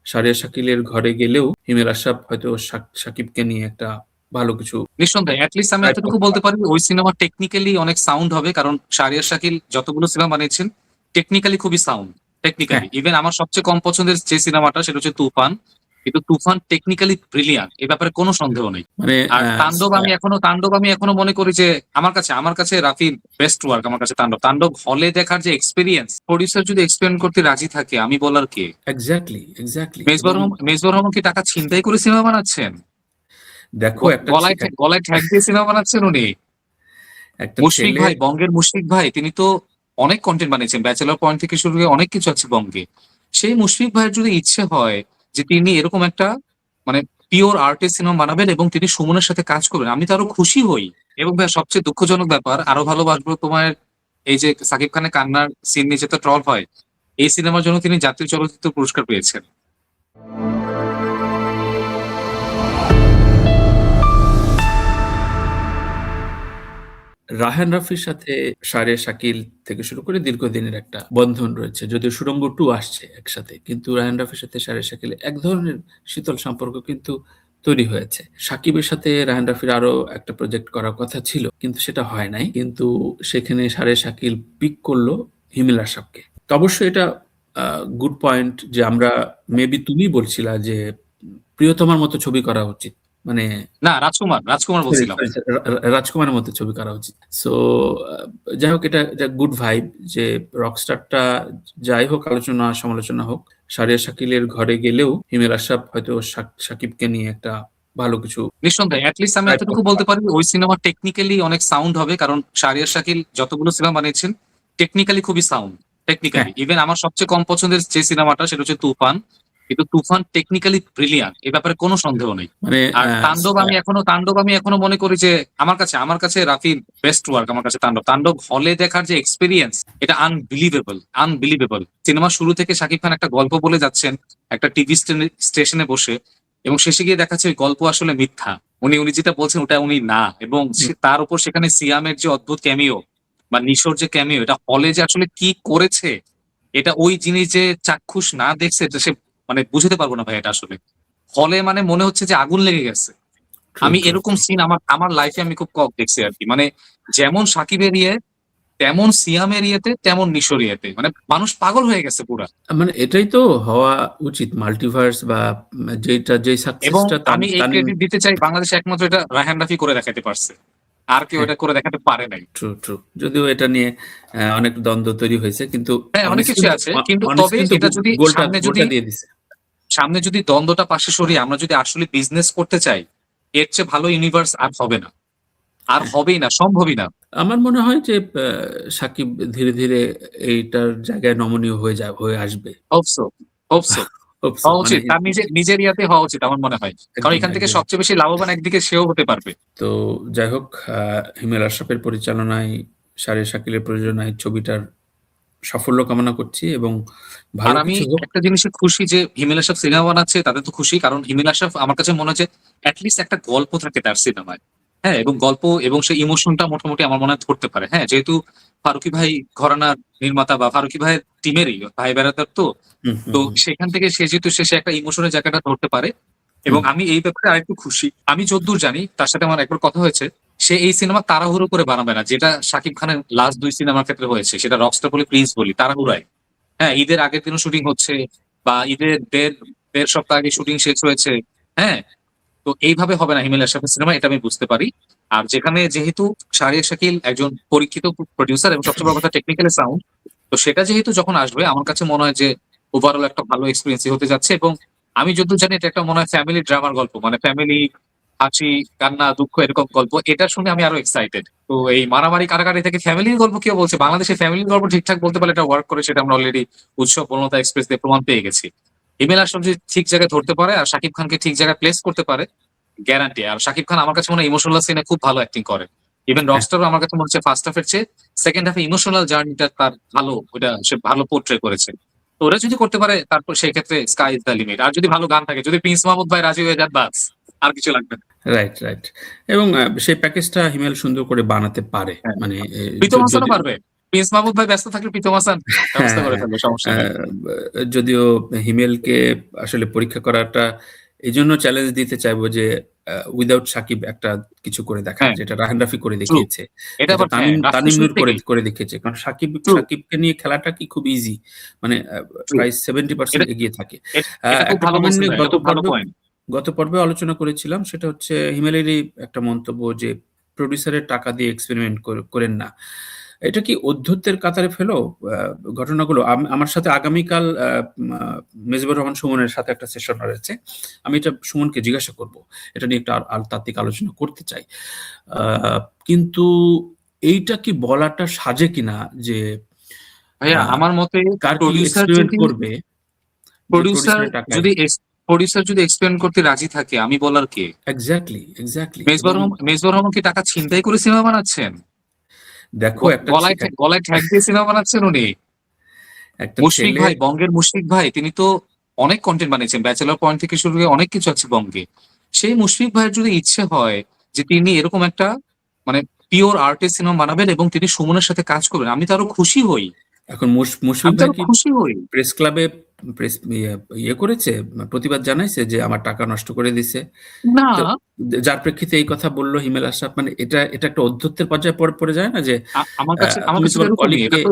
শাহরিয়ার শাকিলের ঘরে গেলেও হিমেল আশরাফ হয়তো সাকিবকে নিয়ে একটা ভালো কিছু নিঃসন্দেহে এটলিস্ট আমি টাইপ এতটুকু করতে বলতে পারে। পারি ওই সিনেমা টেকনিক্যালি অনেক সাউন্ড হবে, কারণ শাহরিয়ার শাকিল যতগুলো সিনেমা বানিয়েছেন টেকনিক্যালি খুবই সাউন্ড। হ্যাঁ, টেকনিক্যালি ইভেন আমার সবচেয়ে কম পছন্দের যে সিনেমাটা সেটা হচ্ছে তুফান, কিন্তু তুফান টেকনিক্যালি ব্রিলিয়ান্ট, এ ব্যাপারে কোনো সন্দেহ নেই। মানে আর তাণ্ডব আমি এখনো মনে করি যে আমার কাছে রাফির বেস্ট ওয়ার্ক। আমার কাছে তাণ্ডব তাণ্ডব হলে দেখার যে এক্সপিরিয়েন্স, প্রডিউসার যদি এক্সপেরিয়েন্স করতে রাজি থাকে আমি বলার কে? এক্স্যাক্টলি এবং মেজবর রহমান কি টাকা ছিনতাই করে সিনেমা বানাচ্ছেন? দেখো একটা গলায় ঠ্যাক দিয়ে সিনেমা বানাচ্ছেন উনি? একটা মুশফিক ছেলে ভাই, বঙ্গের মুশফিক ভাই, তিনি তো অনেক কন্টেন্ট বানিয়েছেন, ব্যাচেলর পয়েন্ট থেকে শুরু করে অনেক কিছু আছে বঙ্গে। সেই মুশফিক ভাইয়ের যদি ইচ্ছে হয় যে তিনি এরকম একটা মানে পিওর আর্টিস্ট সিনেমা বানাবেন এবং তিনি সুমনের সাথে কাজ করবেন, আমি তো আরো খুশি হই। এবং ভাই সবচেয়ে দুঃখজনক ব্যাপার, আরো ভালোবাসবো তোমার, এই যে সাকিব খানের কান্নার সিন নিয়ে যেটা ট্রল হয়, এই সিনেমার জন্য তিনি জাতীয় চলচ্চিত্র পুরস্কার পেয়েছেন। রায়হান রাফির সাথে শাহরিয়ার শাকিল থেকে শুরু করে দীর্ঘদিনের একটা বন্ধন রয়েছে। যদিও সুড়ঙ্গ 2 আসছে একসাথে। কিন্তু রায়হান রাফির সাথে শাহরিয়ার শাকিলের এক ধরনের শীতল সম্পর্ক কিন্তু তৈরি হয়েছে। সাকিবের সাথে রায়হান রাফির আরো একটা প্রজেক্ট করার কথা ছিল। কিন্তু সেটা হয় নাই। কিন্তু সেখানে শাহরিয়ার শাকিল পিক করলো হিমেল আশরাফকে। তো অবশ্যই এটা গুড পয়েন্ট যে আমরা মেবি তুমি বলছিলা যে প্রিয়তমার মতো ছবি করা উচিত। মানে না, রাজকুমার রাজকুমার সরি, বলছিলাম। সরি, রাজকুমারের মতো ছবি করা উচিত। সো যাই হোক এটা গুড ভাইব যে রকস্টারটা যাই হোক আলোচনা সমালোচনা হোক, শাহরিয়ার শাকিলের ঘরে গেলেও হিমেল আশরাফ হয়তো সাকিবকে নিয়ে একটা ভালো কিছু নিঃসন্দেহে এটলিস্ট আমি টাইপ এতটুকু করতে বলতে পারে। পারি ওই সিনেমা টেকনিক্যালি অনেক সাউন্ড হবে, কারণ শাহরিয়ার শাকিল যতগুলো সিনেমা বানিয়েছেন টেকনিক্যালি খুবই সাউন্ড। হ্যাঁ, টেকনিক্যালি ইভেন আমার সবচেয়ে কম পছন্দের যে সিনেমাটা সেটা হচ্ছে তুফান, কিন্তু তুফান টেকনিক্যালি ব্রিলিয়ান্ট, এ ব্যাপারে কোনো সন্দেহ নেই। মানে আর তাণ্ডব আমি এখনো মনে করি যে আমার কাছে রাফির বেস্ট ওয়ার্ক। আমার কাছে তাণ্ডব হলে দেখার যে এক্সপিরিয়েন্স, এটা আনবিলিভেবল। সিনেমা শুরু থেকে শাকিব খান একটা গল্প বলে যাচ্ছেন একটা টিভি স্টেশনে বসে, এবং শেষে গিয়ে দেখাচ্ছে ওই গল্প আসলে মিথ্যা। উনি যেটা বলছেন ওটা উনি না, এবং হুম, তার উপর সেখানে সিয়ামের যে অদ্ভুত ক্যামিও বা নিশোর যে ক্যামিও, এটা হলে যে আসলে কি করেছে, এটা ওই জিনিস যে চাক্ষুষ না দেখছে এটা সে মানে বুঝতে পারবো না ভাই। এটা আসলে হলে মানে মনে হচ্ছে যে আগুন লেগে গেছে। ট্রু, আমি ট্রু, এরকম ট্রু। সিন আমার আমার লাইফে আমি খুব কম দেখছি আর কি। মানে যেমন সাকিবের ইয়ে, তেমন সিয়ামের ইয়েতে, তেমন নিশোর ইয়েতে, মানে মানুষ পাগল হয়ে গেছে পুরা। মানে এটাই তো হওয়া উচিত মাল্টিভার্স বা যে এবং সাকসেসটা আমি এই তামিম। ক্রেডিট দিতে চাই, বাংলাদেশে একমাত্র এটা রায়হান রাফি করে দেখাতে পারছে, আর কেউ হ্যাঁ, এটা করে দেখাতে পারে নাই। ট্রু। যদিও এটা নিয়ে অনেক দ্বন্দ্ব তৈরি হয়েছে কিন্তু হ্যাঁ, অনেক অনেস্ট কিছু কিন্তু আছে, কিন্তু অনেস্ট তবে কিন্তু এটা যদি গোলটা সামনে যদি গোলটা দিয়ে দিছে। সামনে যদি দ্বন্দ্বটা পাশে সরিয়ে আমরা যদি আসলে বিজনেস করতে চাই, এর চেয়ে ভালো ইউনিভার্স আর হবে না, আর হ্যাঁ, হবেই না, সম্ভবই না। আমার মনে হয় যে সাকিব ধীরে ধীরে এইটার জায়গায় নমনীয় হয়ে আসবে। Hope so, hope so. হোপসো হওয়া মানে উচিত, তার নিজের ইয়াতে হওয়া উচিত আমার মনে হয়। কারণ এখান থেকে একদম। সবচেয়ে বেশি লাভবান একদিকে সেও হতে পারবে। তো যাই হোক হিমেল আশরাফের পরিচালনায় শাহরিয়ার শাকিলের প্রযোজনায় ছবিটার সাফল্য কামনা করছি এবং আর ভালো আমি কিছু হোক। একটা জিনিসে খুশি যে হিমেল আশরাফ সিনেমা বানাচ্ছে, তাদের তো খুশি, কারণ হিমেল আশরাফ আমার কাছে মনে হয় যে অ্যাটলিস্ট একটা গল্প থাকে তার সিনেমায়। হ্যাঁ, এবং গল্প এবং সেই ইমোশনটা মোটামুটি আমার মনে হয় ধরতে পারে। হ্যাঁ, যেহেতু ফারুকী ভাই ঘরানার নির্মাতা বা ফারুকী ভাইয়ের টিমেরই ভাই বেড়াতার তো, হুম, হুম, তো হুম, সেখান থেকে সে যেহেতু শেষে একটা ইমোশনের জায়গাটা ধরতে পারে। এবং হুম। আমি এই ব্যাপারে আরেকটু খুশি, আমি যতদূর জানি তার সাথে আমার একবার কথা হয়েছে, সে এই সিনেমা তাড়াহুড়ো করে বানাবে না, যেটা শাকিব খানের লাস্ট 2 সিনেমার ক্ষেত্রে হয়েছে, সেটা রকস্টার বলি প্রিন্স বলি, তাড়াহুড়ায়। হ্যাঁ, ঈদের আগের দিনও শুটিং হচ্ছে, বা ঈদের দেড় সপ্তাহ আগে শুটিং শেষ হয়েছে। হ্যাঁ, তো এইভাবে হবে না হিমেল আশরাফের সিনেমা, এটা আমি বুঝতে পারি। আর যেখানে যেহেতু শাহরিয়ার শাকিল একজন পরীক্ষিত প্রডিউসার এবং সবচেয়ে বড় কথা টেকনিক্যালি সাউন্ড, তো সেটা যেহেতু যখন আসবে আমার কাছে মনে হয় যে ওভারঅল একটা ভালো এক্সপিরিয়েন্স হতে যাচ্ছে। এবং আমি যতদূর জানি এটা একটা মনে হয় ফ্যামিলি ড্রামার গল্প, মানে ফ্যামিলি হাসি কান্না দুঃখ এরকম গল্প। এটা শুনে আমি আরো এক্সাইটেড। তো এই মারামারি কারাকারি থেকে ফ্যামিলির গল্প কেউ বলছে, বাংলাদেশে ফ্যামিলির গল্প ঠিকঠাক বলতে পারলে এটা ওয়ার্ক করে, সেটা আমরা অলরেডি উৎসব বনলতা এক্সপ্রেস দিয়ে প্রমাণ পেয়ে গেছি। হিমেল আশরাফ যদি ঠিক জায়গায় ধরতে পারে আর শাকিব খানকে ঠিক জায়গায় প্লেস করতে পারে, গ্যারান্টি। আর শাকিব খান আমার কাছে মনে হয় ইমোশনাল সিনে খুব ভালো অ্যাক্টিং করে। ইভেন হ্যাঁ, রকস্টারও আমার কাছে মনে হচ্ছে ফার্স্ট হাফের চেয়ে সেকেন্ড হাফে ইমোশনাল জার্নিটা তার ভালো, ওটা সে ভালো পোর্ট্রে করেছে। তো ওরা যদি করতে পারে তারপর সেই ক্ষেত্রে স্কাই ইজ দ্য লিমিট। আর যদি ভালো গান থাকে, যদি প্রিন্স মাহমুদ ভাই রাজি হয়ে যান, বাস আর কিছু লাগবে না। রাইট। এবং সেই প্যাকেজটা হিমেল সুন্দর করে বানাতে পারে। হ্যাঁ, মানে প্রীতম হাসানও যদি পারবে। প্রিন্স মাহমুদ ভাই ব্যস্ত থাকলে প্রীতম হাসান ব্যবস্থা করে হ্যাঁ, ফেলবে, সমস্যা নেই। যদিও হিমেলকে আসলে পরীক্ষা করাটা এইজন্য চ্যালেঞ্জ দিতে চাইবো যে উইদাউট সাকিব একটা কিছু করে দেখার, হ্যাঁ, যেটা রাহান রাফি করে ট্রু। দেখিয়েছে, এটা যেটা আবার হ্যাঁ, তামিম রাফির তামিম শুরু নূর করে থেকেই। করে দেখিয়েছে। কারণ ট্রু, সাকিবকে নিয়ে খেলাটা কি খুব ইজি, মানে ট্রু। প্রায় 70% এটা এগিয়ে থাকে। এটা খুব একটা ভালো কমেন্ট বলছেন নিয়ে ভাই, এটা খুব ভালো পয়েন্ট। গত পর্বে আলোচনা করেছিলাম, সেটা হচ্ছে হিমেলেরই একটা মন্তব্য যে প্রডিউসারের টাকা দিয়ে এক্সপেরিমেন্ট করেন না। এটা কি অধ্যত্বের কাতারে ফেলো ঘটনাগুলো? আমার সাথে আগামীকাল মেজবাহুর রহমান সুমনের সাথে একটা সেশন রয়েছে। আমি এটা সুমনকে জিজ্ঞাসা করব। এটা নিয়ে একটা তাত্ত্বিক আলোচনা করতে চাই। কিন্তু এইটা কি বলাটা সাজে কিনা যে ভাইয়া আহ, আমার মতে কার কি প্রডিউসার এক্সপেরিমেন্ট যদি করবে যে প্রডিউসার প্রডিউসারের টাকায়? যদি প্রডিউসার যদি এক্সপেরিমেন্ট করতে রাজি থাকে, আমি বলার কে? Exactly, exactly. এবং মেজবাহুর রহমান কি টাকা ছিনতাই করে সিনেমা বানাচ্ছেন? দেখো, একটা গলায় ঠ্যাক দিয়ে সিনেমা বানাচ্ছেন উনি? একটা মুশফিক ছেলে। ভাই, বঙ্গের মুশফিক ভাই, তিনি তো অনেক কন্টেন্ট বানিয়েছেন, ব্যাচেলর পয়েন্ট থেকে শুরু করে অনেক কিছু আছে বঙ্গে। সেই মুশফিক ভাইয়ের যদি ইচ্ছে হয় যে তিনি এরকম একটা মানে পিওর আর্টের সিনেমা বানাবেন এবং তিনি সুমনের সাথে কাজ করবেন, আমি তো আরো খুশি হই। এখন মুশফিক আমি তো ভাই আরো কি খুশি হই। প্রেস ক্লাবে প্রেস ইয়ে করেছে, প্রতিবাদ জানাইছে যে আমার টাকা নষ্ট করে দিছে? না, তো যার প্রেক্ষিতে এই কথা বলল হিমেল আশরাফ, মানে এটা এটা একটা অধ্যত্বের পর্যায়ে পড়ে যায় না যে আমার তুমি কাছে তো তোমার এরকমই, এটা কলিগকে তো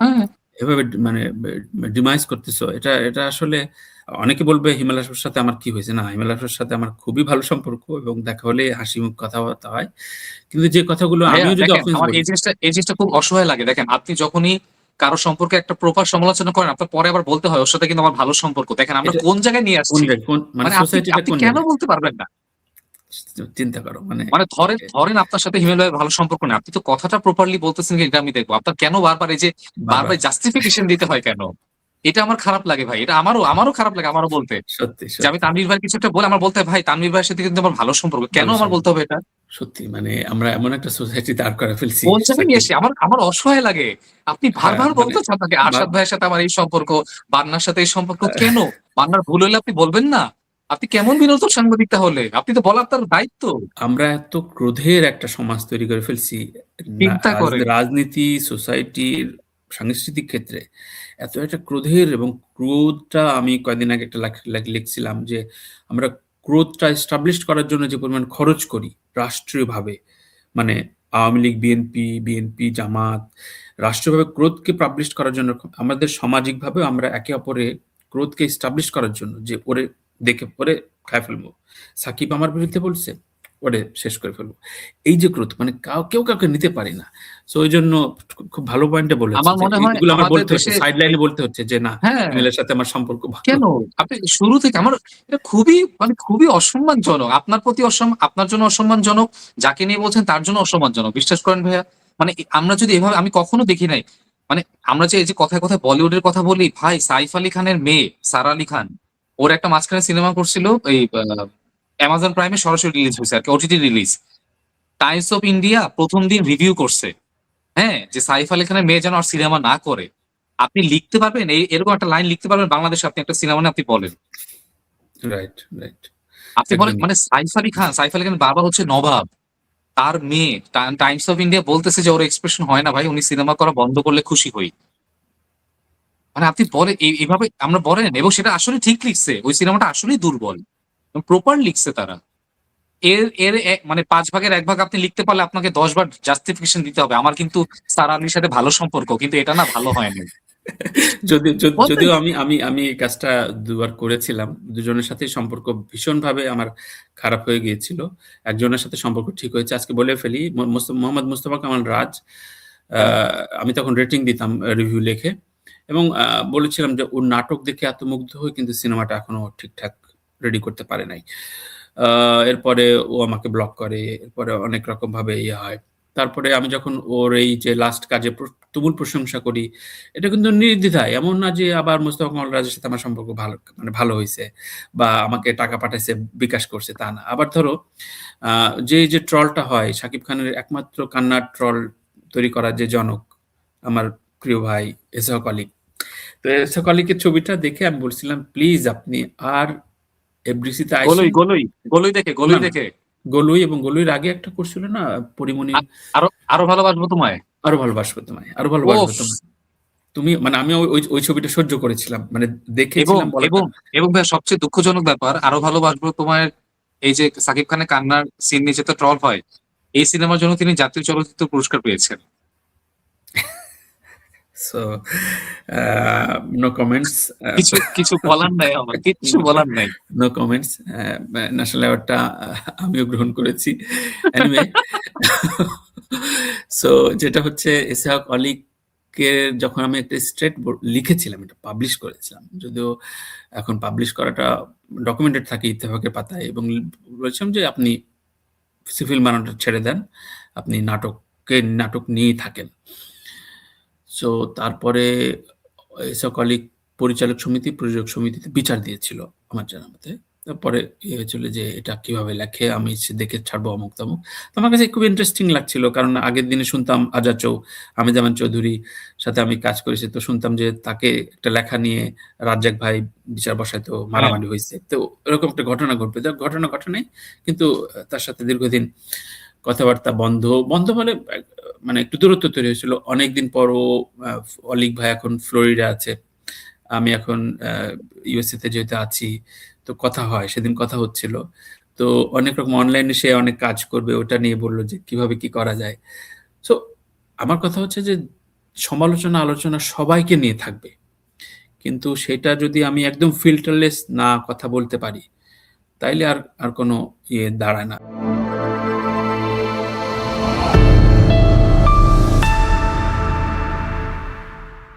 হ্যাঁ। এভাবে মানে ডিমাইজ করতেছো? এটা এটা আসলে অনেকে বলবে হিমেল আশরাফের সাথে আমার কি হয়েছে। না, হিমেল আশরাফের সাথে আমার খুবই ভালো সম্পর্ক এবং দেখা হলে হাসি মুখ কথাবার্তা হয়। কিন্তু যে কথাগুলো ভাইয়া আমিও যদি দেখেন, অফেন্স আমার বলি। এই জিনিসটা খুব অসহায় লাগে। দেখেন, আপনি যখনই কারো সম্পর্কে একটা প্রপার সমালোচনা করেন, আপনার পরে আবার বলতে হয় ওর সাথে কিন্তু আমার ভালো সম্পর্ক। দেখেন আমরা এটা কোন জায়গায় নিয়ে কোন আসছি। জায়গায়, কোন মানে মানে আপনি সোসাইটিটা আপনি কোন কেন জায়গায়? বলতে পারবেন না? চিন্তা করো মানে মানে ধরেন ধরেন আপনার সাথে হিমেল ভাইয়ের ভালো সম্পর্ক নেই, আপনি তো কথাটা প্রপারলি বলতেছেন কি, এটা আমি দেখবো। আপনার কেন বারবার এই যে বারবার। বারবার জাস্টিফিকেশন দিতে হয় কেন? এটা আমার খারাপ লাগে ভাই। এটা আমারও খারাপ লাগে আমারও বলতে। সত্যি, যে আমি সত্যি। তানভীর ভাইয়ের কিছু একটা বলে আমার বলতে হয়, ভাই তানভীর ভাইয়ের সাথে কিন্তু আমার ভালো সম্পর্ক, কেন ভালো আমার বলতে সম্পর্ক। হবে এটা? সত্যি মানে আমরা এমন একটা সোসাইটি দাঁড় করে ফেলছি কোন জায়গায় নিয়ে সাকিব। এসে আমার আমার অসহায় লাগে। আপনি হ্যাঁ, বারবার মানে বলতে চান নাকি বা আরশাদ ভাইয়ের সাথে আমার এই সম্পর্ক, বান্নার সাথে এই সম্পর্ক কেন? বান্নার ভুল হলে আপনি বলবেন না? আপনি কেমন বিনোদন সাংবাদিক তাহলে? আপনি তো বলার তার দায়িত্ব। আমরা এত ক্রোধের একটা সমাজ তৈরি করে ফেলছি। চিন্তা করেন। রাজনীতি, সোসাইটির, সাংস্কৃতিক ক্ষেত্রে এত একটা ক্রোধের, এবং ক্রোধটা আমি কয়েকদিন আগে একটা লিখছিলাম যে আমরা ক্রোধটা এস্টাবলিশ করার জন্য যে পরিমাণ খরচ করি রাষ্ট্রীয়ভাবে, মানে আওয়ামী লীগ, বিএনপি, জামাত রাষ্ট্রীয়ভাবে ক্রোধকে পাবলিশ করার জন্য, আমাদের সামাজিকভাবে আমরা একে অপরে ক্রোধকে এস্টাবলিশ করার জন্য যে ওরে দেখে ওরে খায় ফেলবো, সাকিব আমার বিরুদ্ধে বলছে, ওরে শেষ করে ফেলবো। এই যে ক্রোধ, মানে কেউ কাউকে নিতে পারি না। সো ওই জন্য খুব ভালো পয়েন্টে বলেছে আমার যে মনে হয় এগুলো আমার আমাদের বলতে হচ্ছে, দেশে সাইড লাইনে বলতে হচ্ছে যে না, হ্যাঁ, হিমেলের সাথে আমার সম্পর্ক ভালো। কেন? আপনি শুরু থেকে আমার এটা খুবই মানে খুবই অসম্মানজনক। আপনার প্রতি আপনার জন্য অসম্মানজনক, যাকে নিয়ে বলছেন তার জন্য অসম্মানজনক। বিশ্বাস করেন ভাইয়া। মানে আমরা যদি এভাবে আমি কখনো দেখি নাই। মানে আমরা যে এই যে কথায় কথায় বলিউডের কথা বলি, ভাই সাইফ আলী খানের মেয়ে সারা আলী খান, ওর একটা মাঝখানে সিনেমা করছিল এই অ্যামাজন প্রাইমে সরাসরি রিলিজ হয়েছে আর কি, OTT release. Times of India প্রথম দিন রিভিউ করছে, হ্যাঁ, যে সাইফ আলী খানের মেয়ে যেন আর সিনেমা না করে। আপনি লিখতে পারবেন এরকম একটা লাইন লিখতে পারবেন বাংলাদেশে? আপনি একটা সিনেমা নিয়ে আপনি বলেন। Right, right. আপনি বলেন একদমই। মানে সাইফ আলী খানের বাবা হচ্ছে নবাব, তার মেয়ে টাইমস অফ ইন্ডিয়া বলতেছে যে ওর এক্সপ্রেশন হয় না ভাই, উনি সিনেমা করা বন্ধ করলে খুশি হই। মানে আপনি বলেন এইভাবে আমরা বলেন, এবং সেটা আসলে ঠিক লিখছে, ওই সিনেমাটা আসলেই দুর্বল, প্রপার লিখছে তারা। মানে ৫ ভাগের ১ ভাগ আপনি লিখতে পারলে আপনাকে ১০ বার জাস্টিফিকেশন দিতে হবে। আমার কিন্তু সারা আলীর সাথে ভালো সম্পর্ক, কিন্তু এটা না ভালো হয়নি। বলবেন? যদিও আমি আমি আমি এই কাজটা দুবার করেছিলাম। দুজনের সাথেই সম্পর্ক ভীষণভাবে আমার খারাপ হয়ে গিয়েছিল। একজনের সাথে সম্পর্ক ঠিক হয়েছে। আজকে বলে ফেলি, মোহাম্মদ মোস্তফা কামাল রাজ। আ আমি তখন রেটিং দিতাম রিভিউ লিখে, এবং বলেছিলাম যে ওর নাটক দেখে এত মুগ্ধ হই, কিন্তু সিনেমাটা এখনো ঠিকঠাক রেডি করতে পারে নাই। আ এরপরে ও আমাকে ব্লক করে। এরপরে অনেক রকমভাবে ইয়ে হয়। তারপরে আমি যখন ওর এই যে লাস্ট কাজে তুমুল প্রশংসা করি, এটা কিন্তু নির্দ্বিধায়। এমন না যে আবার মোস্তফা কামাল রাজের সাথে আমার সম্পর্ক মানে ভালো হইছে বা আমাকে টাকা পাঠাইছে, বিকাশ করছে, তা না। আবার ধরো আ যে ট্রলটা হয়, শাকিব খানের একমাত্র কান্নার ট্রল তৈরি করার যে জনক, আমার প্রিয় ভাই এসহাক আলী। তো এসহাক আলীকে ছবিটা দেখে আমি বলছিলাম, "প্লিজ আপনি আর এফডিসিতে গোলই, আইসেন।" গোলই, না, গোলই না। দেখে। গলুই, এবং গলির আগে একটা করছিল না পরিমণি। আ আরো আরো ভালোবাসবো তোমায়। আরো ভালোবাসবো তোমায়, আরো ভালোবাসবো ওফ! তোমায়। তুমি মানে আমি ওই ছবিটা সহ্য করেছিলাম। মানে এবং দেখেছিলাম বলাটা এবং এবং ভাইয়া সবচেয়ে দুঃখজনক ব্যাপার আরো ভালোবাসবো তোমার এই যে সাকিব খানের কান্নার সিন নিয়ে যেটা ট্রল হয়, এই সিনেমার জন্য তিনি জাতীয় চলচ্চিত্র পুরস্কার পেয়েছেন। So no comments. কিছু কিছু বলার নাই আমার। কিচ্ছু বলার নাই। No comments. ন্যাশনাল অ্যাওয়ার্ডটা আমিও গ্রহণ করেছি। এনিওয়ে সো যেটা হচ্ছে ইসহাক অলিকে যখন আমি একটা স্ট্রেট লিখেছিলাম, এটা পাবলিশ করেছিলাম। যদিও এখন পাবলিশ করাটা ডকুমেন্টেড থাকে ইত্তেফাকের পাতায়, এবং বলেছিলাম যে আপনি সিভিল বানানটা ছেড়ে দেন। আপনি নাটক নিয়েই থাকেন। সো তারপরে ইসহাক অলি পরিচালক সমিতি, প্রযোজক সমিতিতে বিচার দিয়েছিল আমার জানা মতে। তারপরে হয়েছিল যে এটা কিভাবে লেখে, আমি দেখে ছাড়বো অমুক-তমুক। তো আমার কাছে খুব ইন্টারেস্টিং লাগছিল। কারণ আগের দিনে শুনতাম আমিজামান চৌধুরীর সাথে আমি কাজ করেছি। তো শুনতাম যে তাকে একটা লেখা নিয়ে রাজ্জাক ভাই বিচার বসাইতো, হ্যাঁ, মারামারি হইছে। তো এরকম একটা ঘটনা ঘটবে। ঘটনা ঘটে নাই। কিন্তু তার সাথে দীর্ঘদিন কথাবার্তা বন্ধ মানে একটু দূরত্ব তৈরি হয়েছিল। অনেকদিন পরও আ অলিক ভাই এখন ফ্লোরিডা আছে। আমি এখন ইউএসএ তে যেহেতু আছি, তো কথা হয়। সেদিন কথা হচ্ছিল। তো অনেক রকম অনলাইনে সে অনেক কাজ করবে। ওটা নিয়ে বলল যে কিভাবে কি করা যায়। সো আমার কথা হচ্ছে যে সমালোচনা, আলোচনা সবাইকে নিয়ে থাকবে। কিন্তু সেটা যদি আমি একদম ফিল্টারলেস না কথা বলতে পারি, তাইলে আর আর কোন দাঁড়ায় না।